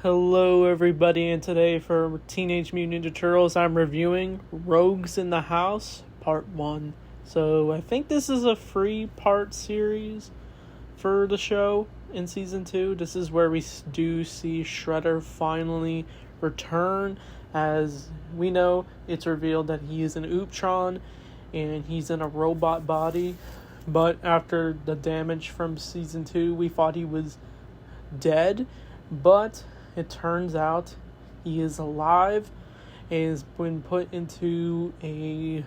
Hello everybody, and today for Teenage Mutant Ninja Turtles I'm reviewing Rogues in the House Part 1. So I think this is a 3-part series for the show in Season 2. This is where we do see Shredder finally return. As we know, it's revealed that he is an Ooptron and he's in a robot body. But after the damage from Season 2, we thought he was dead. But it turns out he is alive and has been put into a,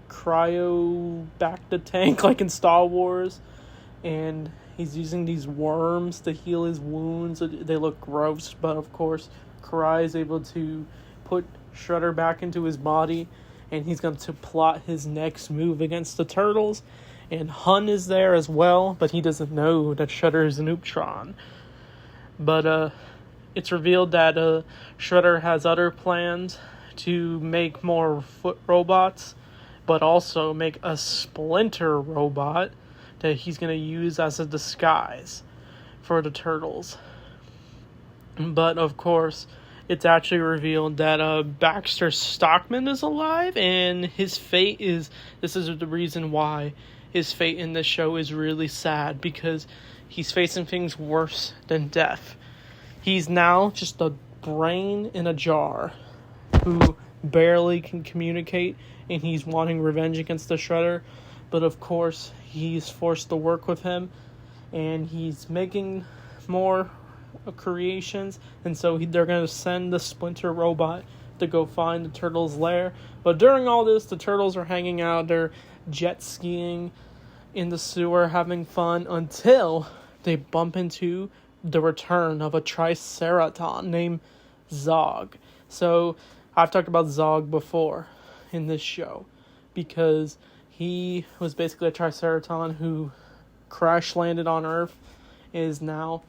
cryo back-to-tank, like in Star Wars. And he's using these worms to heal his wounds. They look gross, but of course, Karai is able to put Shredder back into his body. And he's going to plot his next move against the Turtles. And Hun is there as well, but he doesn't know that Shredder is an Ooptron. But, it's revealed that Shredder has other plans to make more foot robots, but also make a Splinter robot that he's going to use as a disguise for the Turtles. But, of course, it's actually revealed that Baxter Stockman is alive, and his fate is... This is the reason why his fate in this show is really sad, because he's facing things worse than death. He's now just a brain in a jar who barely can communicate, and he's wanting revenge against the Shredder. But of course, he's forced to work with him, and he's making more creations, and so they're going to send the Splinter robot to go find the Turtles' lair. But during all this, the Turtles are hanging out, they're jet skiing in the sewer, having fun, until they bump into the return of a tricertion named Zog. So, I've talked about Zog before in this show, because he was basically a triceratops who crash landed on Earth, is now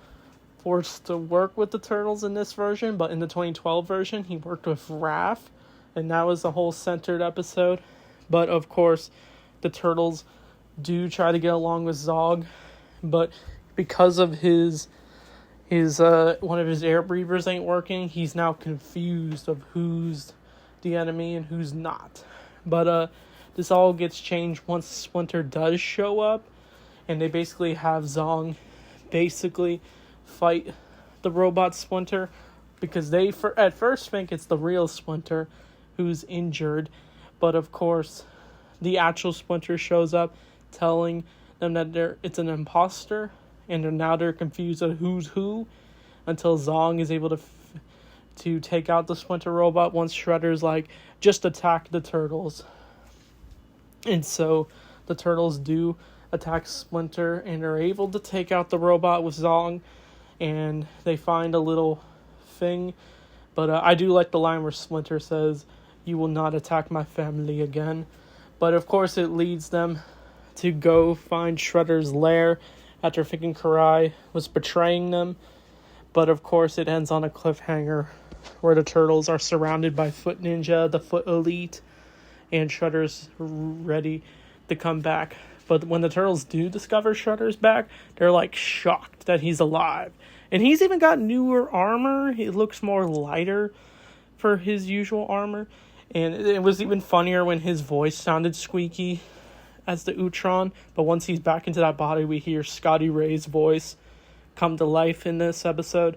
forced to work with the Turtles in this version, but in the 2012 version, he worked with Raph, and that was the whole centered episode. But, of course, the Turtles do try to get along with Zog, but because of his one of his air breathers ain't working, he's now confused of who's the enemy and who's not. But this all gets changed once Splinter does show up, and they basically have Zong basically fight the robot Splinter, because they at first think it's the real Splinter who's injured, but of course the actual Splinter shows up telling them that it's an imposter, and they're confused at who's who, until Zong is able to take out the Splinter robot once Shredder's like, just attack the Turtles. And so the Turtles do attack Splinter, and they're able to take out the robot with Zong, and they find a little thing. But I do like the line where Splinter says, "You will not attack my family again." But of course it leads them to go find Shredder's lair, after thinking Karai was betraying them. But of course it ends on a cliffhanger where the Turtles are surrounded by Foot Ninja, the Foot Elite, and Shredder's ready to come back. But when the Turtles do discover Shredder's back, they're shocked that he's alive. And he's even got newer armor. It looks more lighter for his usual armor. And it was even funnier when his voice sounded squeaky as the Ooptron, but once he's back into that body, we hear Scotty Ray's voice come to life in this episode.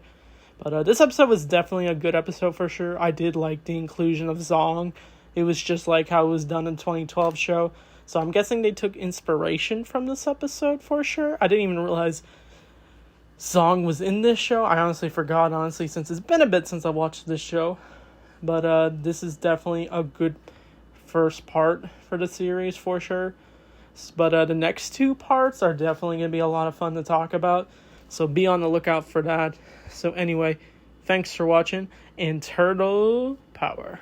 But this episode was definitely a good episode for sure. I did like the inclusion of Zong. It was just like how it was done in the 2012 show. So I'm guessing they took inspiration from this episode for sure. I didn't even realize Zong was in this show. I honestly forgot, since it's been a bit since I watched this show. But this is definitely a good first part for the series for sure. But the next 2 parts are definitely going to be a lot of fun to talk about, so be on the lookout for that. So anyway, thanks for watching, and Turtle Power.